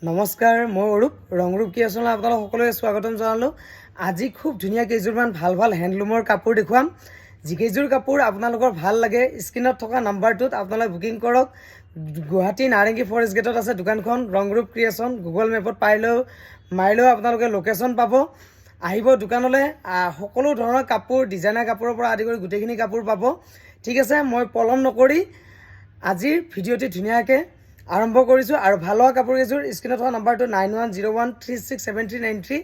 নমস্কাৰ, মই অৰূপ ৰংৰূপ ক্ৰিয়েশ্যনলৈ আপোনালোক সকলোকে স্বাগতম জনালোঁ। আজি খুব ধুনীয়া কেইযোৰমান ভাল হেণ্ডলুমৰ কাপোৰ দেখুৱাম। যিকেইযোৰ কাপোৰ আপোনালোকৰ ভাল লাগে স্ক্ৰীনত থকা নাম্বাৰটোত আপোনালোকে বুকিং কৰক। গুৱাহাটী নাৰেংগী ফৰেষ্ট গেটত আছে দোকানখন ৰংৰূপ ক্ৰিয়েশ্যন। গুগল মেপত মাৰিলেও আপোনালোকে লোকেশ্যন পাব। আহিব দোকানলৈ। সকলো ধৰণৰ কাপোৰ, ডিজাইনাৰ কাপোৰৰ পৰা আদি কৰি গোটেইখিনি কাপোৰ পাব। ঠিক আছে, মই পলম নকৰি আজিৰ ভিডিঅ'টি ধুনীয়াকৈ আৰম্ভ কৰিছোঁ। আৰু ভাল হোৱা কাপোৰ কেইযোৰ স্ক্ৰীনত থকা নাম্বাৰটো 9101367393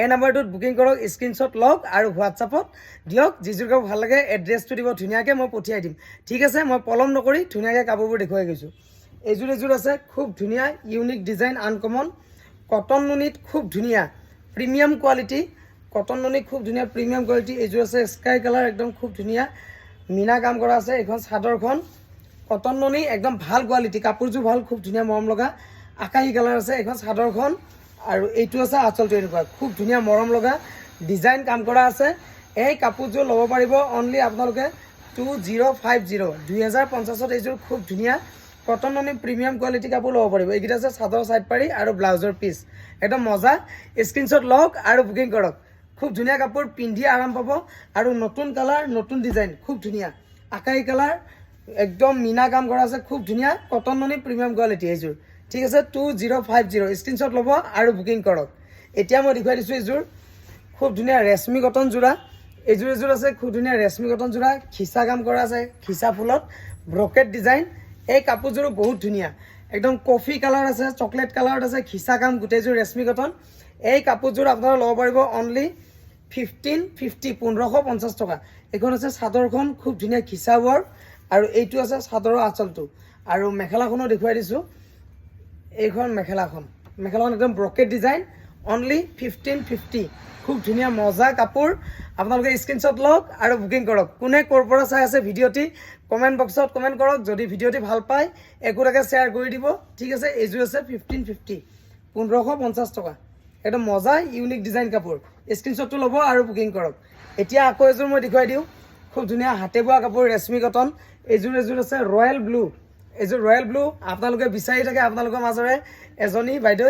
এই নাম্বাৰটোত বুকিং কৰক, স্ক্ৰীনশ্বট লওক আৰু হোৱাটছআপত দিয়ক। যিযোৰ কাপোৰ ভাল লাগে এড্ৰেছটো দিব, ধুনীয়াকৈ মই পঠিয়াই দিম। ঠিক আছে, মই পলম নকৰি ধুনীয়াকৈ কাপোৰবোৰ দেখুৱাই গৈছোঁ। এযোৰ আছে খুব ধুনীয়া, ইউনিক ডিজাইন, আনকমন কটন নুনিত খুব ধুনীয়া প্ৰিমিয়াম কোৱালিটি। কটন নুনি খুব ধুনীয়া প্ৰিমিয়াম কোৱালিটি। এইযোৰ আছে স্কাই কালাৰ, একদম খুব ধুনীয়া মীনা কাম কৰা আছে। এইখন চাদৰখন কটন নুনি, একদম ভাল কোৱালিটি, কাপোৰযোৰ ভাল, খুব ধুনীয়া মৰম লগা আকাশী কালাৰ আছে এইখন চাদৰখন। আৰু এইটো আছে আঁচলটো, এনেকুৱা খুব ধুনীয়া মৰম লগা ডিজাইন কাম কৰা আছে। এই কাপোৰযোৰ ল'ব পাৰিব অনলি আপোনালোকে 2050, 2050। এইযোৰ খুব ধুনীয়া কটন নুনি প্ৰিমিয়াম কোৱালিটি কাপোৰ ল'ব পাৰিব। এইকেইটা আছে চাদৰ চাইড পাৰি আৰু ব্লাউজৰ পিচ, একদম মজা। স্ক্ৰীনশ্বট লওক আৰু বুকিং কৰক। খুব ধুনীয়া কাপোৰ, পিন্ধি আৰাম পাব। আৰু নতুন কালাৰ, নতুন ডিজাইন, খুব ধুনীয়া আকাশী কালাৰ, একদম মীনা কাম কৰা আছে, খুব ধুনীয়া কটন নুনি প্ৰিমিয়াম কোৱালিটি এইযোৰ। ঠিক আছে, 2050 স্ক্ৰীনশ্বট ল'ব আৰু বুকিং কৰক। এতিয়া মই দেখুৱাই দিছোঁ এইযোৰ খুব ধুনীয়া ৰেশমি কটন যোৰা। এইযোৰ আছে খুব ধুনীয়া ৰেশমি কটন যোৰা, খিচা কাম কৰা আছে, খিচা ফুলত ব্ৰকেট ডিজাইন। এই কাপোৰযোৰো বহুত ধুনীয়া, একদম কফি কালাৰ আছে, চকলেট কালাৰত আছে, খিচা কাম, গোটেইযোৰ ৰেশমি কটন। এই কাপোৰযোৰ আপোনাৰা ল'ব পাৰিব অনলি 1550, 1550 টকা। এইখন আছে চাদৰখন, খুব ধুনীয়া খিচা ৱৰ্ক। আৰু এইটো আছে চাদৰৰ আঁচলটো। আৰু মেখেলাখনো দেখুৱাই দিছোঁ। এইখন মেখেলাখন একদম ব্ৰকেট ডিজাইন, অনলি 1550। খুব ধুনীয়া মজা কাপোৰ। আপোনালোকে স্ক্ৰীনশ্বট লওক আৰু বুকিং কৰক। কোনে ক'ৰ পৰা চাই আছে ভিডিঅ'টি কমেণ্ট বক্সত কমেণ্ট কৰক। যদি ভিডিঅ'টি ভাল পায় একোটাকে শ্বেয়াৰ কৰি দিব। ঠিক আছে, এইযোৰ আছে 1550, 1550 টকা। একদম মজা ইউনিক ডিজাইন কাপোৰ। স্ক্ৰীনশ্বটটো ল'ব আৰু বুকিং কৰক। এতিয়া আকৌ এযোৰ মই দেখুৱাই দিওঁ, খুব ধুনীয়া হাতে বোৱা কাপোৰ, ৰেশমি কটন। এইযোৰ আছে ৰয়েল ব্লু। এইযোৰ ৰয়েল ব্লু আপোনালোকে বিচাৰি থাকে, আপোনালোকৰ মাজৰে এজনী বাইদেউ।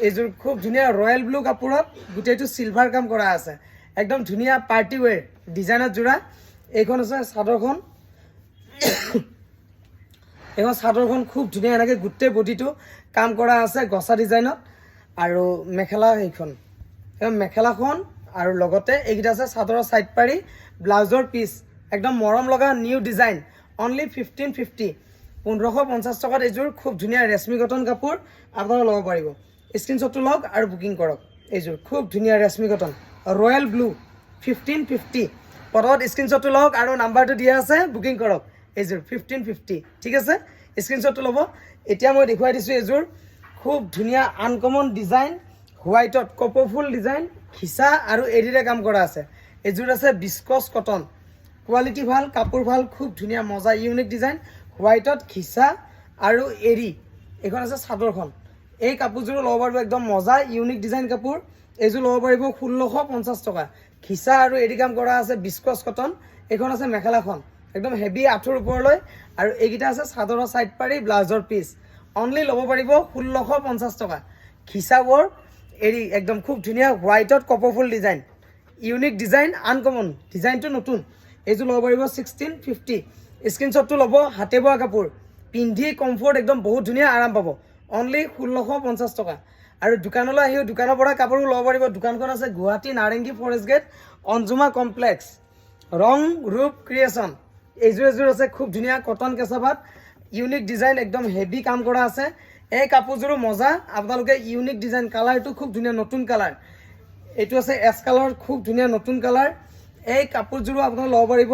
এইযোৰ খুব ধুনীয়া ৰয়েল ব্লু কাপোৰত গোটেইটো চিলভাৰ কাম কৰা আছে, একদম ধুনীয়া পাৰ্টি ৱেৰ ডিজাইনত যোৰা। এইখন আছে চাদৰখন। এইখন চাদৰখন খুব ধুনীয়া, এনেকৈ গোটেই বডিটো কাম কৰা আছে গছা ডিজাইনত। আৰু মেখেলা এইখন মেখেলাখন, আৰু লগতে এইকেইটা আছে চাদৰৰ চাইড পাৰি, ব্লাউজৰ পিচ, একদম মৰম লগা নিউ ডিজাইন, অনলি 1550, 1550 টকাত এইযোৰ খুব ধুনীয়া ৰেশমি কটন কাপোৰ আপোনালোকে ল'ব পাৰিব। স্ক্ৰীনশ্বটটো লওক আৰু বুকিং কৰক। এইযোৰ খুব ধুনীয়া ৰেশমি কটন ৰয়েল ব্লু, 1550। পটত স্ক্ৰীনশ্বটটো লওক আৰু নাম্বাৰটো দিয়া আছে, বুকিং কৰক। এইযোৰ 1550। ঠিক আছে, স্ক্ৰীনশ্বটটো ল'ব। এতিয়া মই দেখুৱাই দিছোঁ এইযোৰ খুব ধুনীয়া আনকমন ডিজাইন, হোৱাইটত কপৰফুল ডিজাইন, খিচা আৰু এৰীৰে কাম কৰা আছে। এইযোৰ আছে বিস্কছ কটন, কোৱালিটি ভাল, কাপোৰ ভাল, খুব ধুনীয়া মজা ইউনিক ডিজাইন, হোৱাইটত খিচা আৰু এৰী। এইখন আছে চাদৰখন। এই কাপোৰযোৰো ল'ব পাৰিব, একদম মজা ইউনিক ডিজাইন কাপোৰ। এইযোৰ ল'ব পাৰিব 1650 টকা। খিচা আৰু এৰী কাম কৰা আছে, বিস্কছ কটন। এইখন আছে মেখেলাখন, একদম হেভি আঁঠুৰ ওপৰলৈ। আৰু এইকেইটা আছে চাদৰৰ চাইড পাৰি, ব্লাউজৰ পিচ, অনলি ল'ব পাৰিব 1650 টকা। খিচা ৱৰ্ক, এৰী, একদম খুব ধুনীয়া হোৱাইটত কপৰফুল ডিজাইন, ইউনিক ডিজাইন, আনকমন ডিজাইনটো নতুন। এইযোৰ ল'ব পাৰিব 1650। স্ক্ৰীনশ্বটটো ল'ব। হাতে বোৱা কাপোৰ, পিন্ধি কমফৰ্ট, একদম বহুত ধুনীয়া আৰাম পাব, অনলি 1650 টকা। আৰু দোকানলৈ আহিও দোকানৰ পৰা কাপোৰবোৰ ল'ব পাৰিব। দোকানখন আছে গুৱাহাটী নাৰেংগী ফৰেষ্ট গেট, অঞ্জুমা কমপ্লেক্স, ৰংৰূপ ক্ৰিয়েশ্যন। এইযোৰ আছে খুব ধুনীয়া কটন কেঁচাপাত, ইউনিক ডিজাইন, একদম হেভি কাম কৰা আছে। এই কাপোৰযোৰো মজা। আপোনালোকে ইউনিক ডিজাইন, কালাৰটো খুব ধুনীয়া নতুন কালাৰ। এইটো আছে এছ কালাৰ, খুব ধুনীয়া নতুন কালাৰ। এই কাপোৰযোৰো আপোনালোকে ল'ব পাৰিব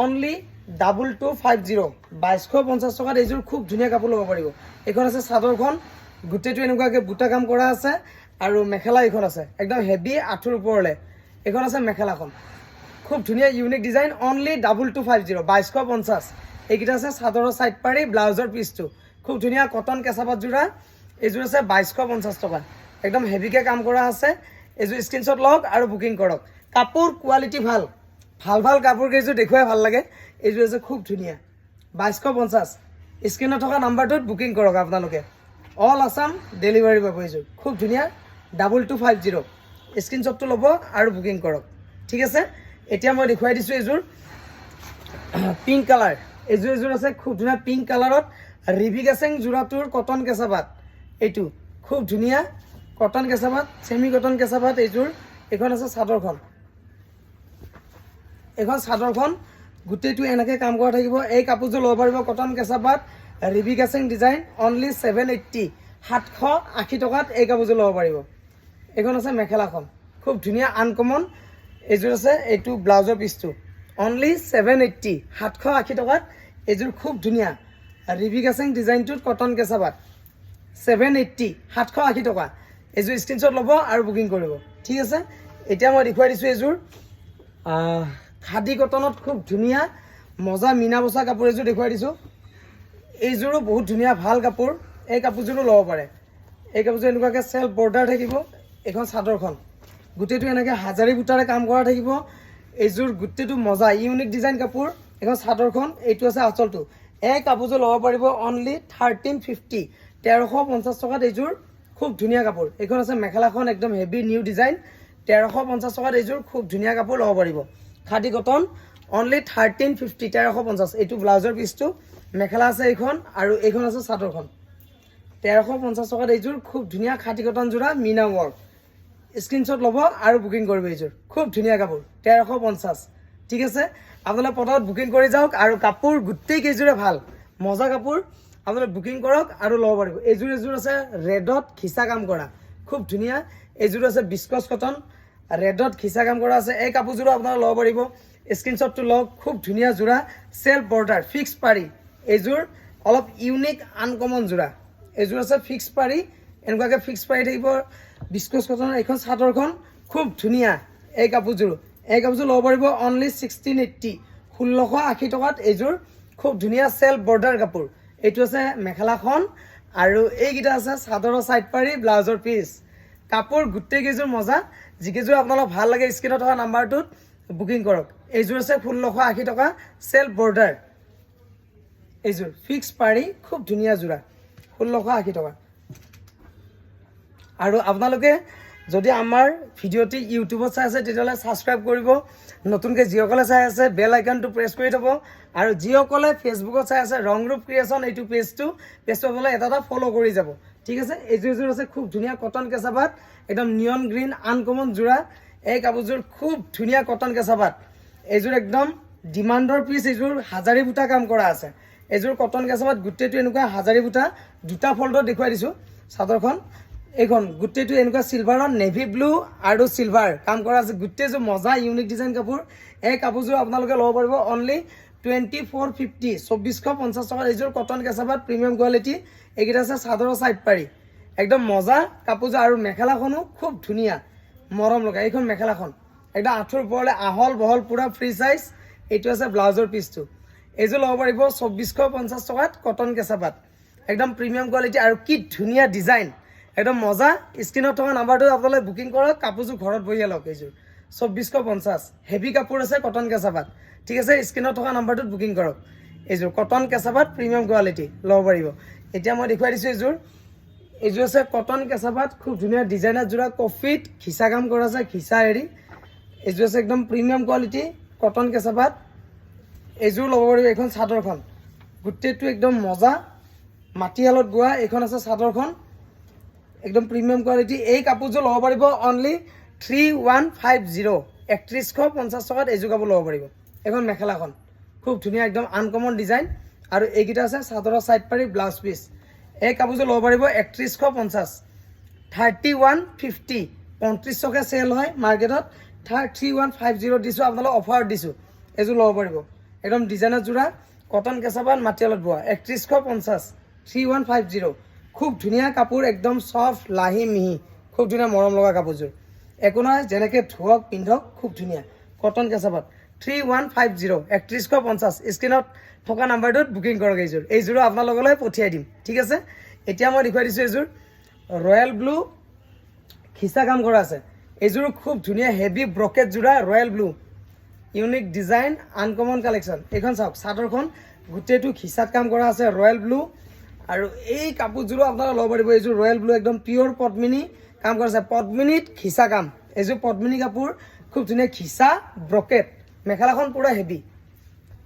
অনলি 2250, 2250 টকাত। এইযোৰ খুব ধুনীয়া কাপোৰ ল'ব পাৰিব। এইখন আছে চাদৰখন, গোটেইটো এনেকুৱাকৈ বুটা কাম কৰা আছে। আৰু মেখেলা এইখন আছে, একদম হেভি আঁঠুৰ ওপৰলৈ। এইখন আছে মেখেলাখন, খুব ধুনীয়া ইউনিক ডিজাইন, অনলি 2250, 2250। এইকেইটা আছে চাদৰৰ চাইড পাৰি, ব্লাউজৰ পিচটো, খুব ধুনীয়া কটন কেঁচাপাত যোৰা। এইযোৰ আছে 2250 টকা, একদম হেভিকৈ কাম কৰা আছে। এইযোৰ স্ক্ৰীনশ্বট লওক আৰু বুকিং কৰক। কাপোৰ কোৱালিটি ভাল কাপোৰ কেইযোৰ দেখুৱাই ভাল লাগে। এইযোৰ আছে খুব ধুনীয়া 2250। স্ক্ৰীনত থকা নাম্বাৰটোত বুকিং কৰক আপোনালোকে। অল আছাম ডেলিভাৰী পাব এইযোৰ খুব ধুনীয়া 2250 স্ক্ৰীনশ্বটটো ল'ব আৰু বুকিং কৰক ঠিক আছে এতিয়া মই দেখুৱাই দিছোঁ এইযোৰ পিংক কালাৰ এইযোৰ আছে খুব ধুনীয়া পিংক কালাৰত ৰিভি গেছেং যোৰাটোৰ কটন কেঁচাপাত এইটো খুব ধুনীয়া কটন কেঁচাপাত চেমি কটন কেঁচাপাত এইযোৰ এইখন আছে চাদৰখন এইখন চাদৰখন গোটেইটো এনেকৈ কাম কৰা থাকিব এই কাপোৰযোৰ ল'ব পাৰিব কটন কেঁচাপাত ৰিভি গেছেং ডিজাইন অনলি 780 780 টকাত এই কাপোৰযোৰ ল'ব পাৰিব এইখন আছে মেখেলাখন খুব ধুনীয়া আনকমন এইযোৰ আছে এইটো ব্লাউজৰ পিচটো অনলি 780 780 টকাত এইযোৰ খুব ধুনীয়া ৰিভি গেছেং ডিজাইনটোত কটন কেঁচাপাত 780 780 টকা এইযোৰ স্ক্ৰীনশ্বট ল'ব আৰু বুকিং কৰিব ঠিক আছে এতিয়া মই দেখুৱাই দিছোঁ এইযোৰ খাদী কটনত খুব ধুনীয়া মজা মিনা বচা কাপোৰ এযোৰ দেখুৱাই দিছোঁ এইযোৰো বহুত ধুনীয়া ভাল কাপোৰ এই কাপোৰযোৰো ল'ব পাৰে এই কাপোৰযোৰ এনেকুৱাকৈ চেল্ফ বৰ্ডাৰ থাকিব এইখন চাদৰখন গোটেইটো এনেকৈ হাজাৰী বুটাৰে কাম কৰা থাকিব এইযোৰ গোটেইটো মজা ইউনিক ডিজাইন কাপোৰ এইখন চাদৰখন এইটো আছে আঁচলটো এই কাপোৰযোৰ ল'ব পাৰিব অনলি 1350 1350 টকাত এইযোৰ খুব ধুনীয়া কাপোৰ এইখন আছে মেখেলাখন একদম হেভি নিউ ডিজাইন 1350 টকাত এইযোৰ খুব ধুনীয়া কাপোৰ ল'ব পাৰিব খাদী কটন অনলি 1350 1350 এইটো ব্লাউজৰ পিচটো মেখেলা আছে এইখন আৰু এইখন আছে চাদৰখন 1350 টকাত এইযোৰ খুব ধুনীয়া খাদী কটন যোৰা মিনা ৱৰ্ক স্ক্ৰীনশ্বট ল'ব আৰু বুকিং কৰিব এইযোৰ খুব ধুনীয়া কাপোৰ 1350 ঠিক আছে আপোনালোকে পটাপট বুকিং কৰি যাওক আৰু কাপোৰ গোটেই কেইযোৰে ভাল মজা কাপোৰ আপোনালোকে বুকিং কৰক আৰু ল'ব পাৰিব এইযোৰ আছে ৰেডত খিচা কাম কৰা খুব ধুনীয়া এইযোৰ আছে বিস্কচ কটন ৰেডত খিচা কাম কৰা আছে এই কাপোৰযোৰো আপোনালোকে ল'ব পাৰিব স্ক্ৰীনশ্বটটো লওক খুব ধুনীয়া যোৰা চেল্ফ বৰ্ডাৰ ফিক্স পাৰি এইযোৰ অলপ ইউনিক আনকমন যোৰা এইযোৰ আছে ফিক্স পাৰি এনেকুৱাকৈ ফিক্স পাৰি থাকিব বিস্কচ কটনৰ এইখন চাদৰখন খুব ধুনীয়া এই কাপোৰযোৰ ল'ব পাৰিব অনলি 1680 1680 টকাত এইযোৰ খুব ধুনীয়া চেল্ফ বৰ্ডাৰ কাপোৰ এইটো আছে মেখেলাখন আৰু এইকেইটা আছে চাদৰৰ চাইড পাৰি ব্লাউজৰ পিচ কাপোৰ গোটেই কেইযোৰ মজা যিকেইযোৰ আপোনালোক ভাল লাগে স্ক্ৰীনত থকা নাম্বাৰটোত বুকিং কৰক এইযোৰ আছে 1680 টকা চেল্ফ বৰ্ডাৰ এইযোৰ ফিক্স পাৰি খুব ধুনীয়া যোৰা 1680 টকা আৰু আপোনালোকে যদি আমাৰ ভিডিঅ'টি ইউটিউবত চাই আছে তেতিয়াহ'লে ছাবস্ক্ৰাইব কৰিব নতুনকৈ যিসকলে চাই আছে বেল আইকনটো প্ৰেছ কৰি থ'ব আৰু যিসকলে ফেচবুকত চাই আছে ৰংৰূপ ক্ৰিয়েশ্যন এইটো পেজটো আপোনালোকে এটা ফ'ল' কৰি যাব ঠিক আছে এইযোৰ আছে খুব ধুনীয়া কটন কেঁচাপাত একদম নিয়ন গ্ৰীণ আনকমন যোৰা এই কাপোৰযোৰ খুব ধুনীয়া কটন কেঁচাপাত এইযোৰ একদম ডিমাণ্ডৰ পিচ এইযোৰ হাজাৰী বুটা কাম কৰা আছে এইযোৰ কটন কেঁচাপাত গোটেইটো এনেকুৱা হাজাৰী বুটা দুটা ফল্ডত দেখুৱাই দিছোঁ চাদৰখন এইখন গোটেইটো এনেকুৱা চিলভাৰত নেভি ব্লু আৰু চিলভাৰ কাম কৰা আছে গোটেইযোৰ মজা ইউনিক ডিজাইন কাপোৰ এই কাপোৰযোৰ আপোনালোকে ল'ব পাৰিব অনলি 2450 2450 টকাত এইযোৰ কটন কেঁচাপাত প্ৰিমিয়াম কোৱালিটি এইকেইটা আছে চাদৰৰ চাইড পাৰি একদম মজা কাপোৰযোৰ আৰু মেখেলাখনো খুব ধুনীয়া মৰম লগা এইখন মেখেলাখন একদম আঁঠুৰ ওপৰলৈ আহল বহল পূৰা ফ্ৰী চাইজ এইটো আছে ব্লাউজৰ পিচটো এইযোৰ ল'ব পাৰিব 2450 টকাত কটন কেঁচাপাত একদম প্ৰিমিয়াম কোৱালিটি আৰু কি ধুনীয়া ডিজাইন একদম মজা স্ক্ৰীনত থকা নাম্বাৰটো আপোনালোকে বুকিং কৰক কাপোৰযোৰ ঘৰত বহিয়ে লওক এইযোৰ 2450 হেভি কাপোৰ আছে কটন কেঁচাপাত ঠিক আছে স্ক্ৰীনত থকা নাম্বাৰটোত বুকিং কৰক এইযোৰ কটন কেঁচাপাত প্ৰিমিয়াম কোৱালিটি ল'ব পাৰিব এতিয়া মই দেখুৱাই দিছোঁ এইযোৰ আছে কটন কেঁচাপাত খুব ধুনীয়া ডিজাইনাৰ যোৰা কফিত খিচা কাম কৰা আছে খিচা এৰি এইযোৰ আছে একদম প্ৰিমিয়াম কোৱালিটি কটন কেঁচাপাত এইযোৰ ল'ব পাৰিব এইখন চাদৰখন গোটেইটো একদম মজা মাটিশালত বোৱা এইখন আছে চাদৰখন একদম প্ৰিমিয়াম কোৱালিটি এই কাপোৰযোৰ ল'ব পাৰিব অনলি 3150 3150 টকাত এইযোৰ কাপোৰ ল'ব পাৰিব এইখন মেখেলাখন খুব ধুনীয়া একদম আনকমন ডিজাইন আৰু এইকেইটা আছে চাদৰৰ চাইড পাৰি ব্লাউজ পিচ এই কাপোৰযোৰ ল'ব পাৰিব 3150 3150 3500কৈ চেল হয় মাৰ্কেটত 3150 দিছোঁ আপোনালোক অফাৰত দিছোঁ এইযোৰ ল'ব পাৰিব একদম ডিজাইনাৰ যোৰা কটন কেঁচাপাত মাটিশালত বোৱা 3150 3150 খুব ধুনীয়া কাপোৰ একদম চফ্ট লাহি মিহি খুব ধুনীয়া মৰম লগা কাপোৰযোৰ একো নহয় যেনেকৈ ধুৱক পিন্ধক খুব ধুনীয়া কটন কেঁচাপাত 3150 3150 স্ক্ৰীনত থকা নাম্বাৰটোত বুকিং কৰক এইযোৰো আপোনালোকলৈ পঠিয়াই দিম ঠিক আছে এতিয়া মই দেখুৱাই দিছোঁ এইযোৰ ৰয়েল ব্লু খিচা কাম কৰা আছে এইযোৰো খুব ধুনীয়া হেভি ব্ৰকেট যোৰা royal blue unique design uncommon collection এইখন চাওক চাদৰখন গোটেইটো খিচাত কাম কৰা আছে ৰয়েল ব্লু আৰু এই কাপোৰযোৰো আপোনালোকে ল'ব পাৰিব এইযোৰ ৰয়েল ব্লু একদম পিয়'ৰ পদ্মিনী কাম কৰিছে পদ্মিনীত খিচা কাম এইযোৰ পদ্মিনী কাপোৰ খুব ধুনীয়া খিচা ব্ৰকেট মেখেলাখন পূৰা হেভি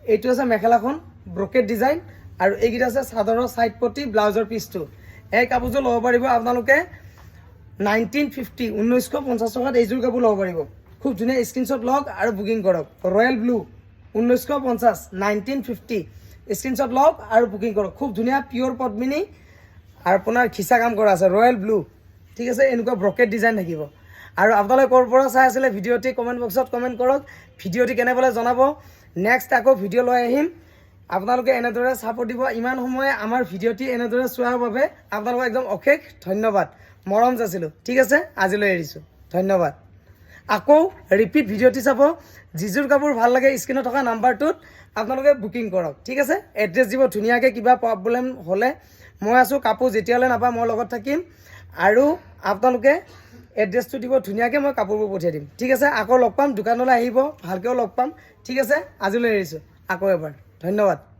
এইটো আছে মেখেলাখন ব্ৰকেট ডিজাইন আৰু এইকেইটা আছে চাদৰৰ ছাইড পটি ব্লাউজৰ পিচটো এই কাপোৰযোৰ ল'ব পাৰিব আপোনালোকে 1950 1950 টকাত এইযোৰ কাপোৰ ল'ব পাৰিব খুব ধুনীয়া স্ক্ৰীনশ্বট লওক আৰু বুকিং কৰক ৰয়েল ব্লু 1950 1950 স্ক্ৰীনশ্বট লওক আৰু বুকিং কৰক খুব ধুনীয়া পিয়'ৰ পদ্মিনী আৰু আপোনাৰ খিচা কাম কৰা আছে ৰয়েল ব্লু ঠিক আছে এনেকুৱা ব্ৰকেট ডিজাইন থাকিব আৰু আপোনালোকে ক'ৰ পৰা চাই আছিলে ভিডিঅ'টি কমেণ্ট বক্সত কমেণ্ট কৰক ভিডিঅ'টি কেনে পালে জনাব নেক্সট আকৌ ভিডিঅ' লৈ আহিম আপোনালোকে এনেদৰে ছাপোৰ্ট দিব ইমান সময়ে আমাৰ ভিডিঅ'টি এনেদৰে চোৱাৰ বাবে আপোনালোকক একদম অশেষ ধন্যবাদ মৰম যাচিলোঁ ঠিক আছে আজিলৈ এৰিছোঁ ধন্যবাদ আকৌ ৰিপিট ভিডিঅ'টি চাব যিযোৰ কাপোৰ ভাল লাগে স্ক্ৰীণত থকা নাম্বাৰটোত আপোনালোকে বুকিং কৰক ঠিক আছে এড্ৰেছ দিব ধুনীয়াকৈ কিবা প্ৰব্লেম হ'লে মই আছোঁ কাপোৰ যেতিয়ালৈ নাপাওঁ মই লগত থাকিম আৰু আপোনালোকে এড্ৰেছটো দিব ধুনীয়াকৈ মই কাপোৰবোৰ পঠিয়াই দিম ঠিক আছে আকৌ লগ পাম দোকানলৈ আহিব ভালকৈও লগ পাম ঠিক আছে আজিলৈ এৰিছোঁ আকৌ এবাৰ ধন্যবাদ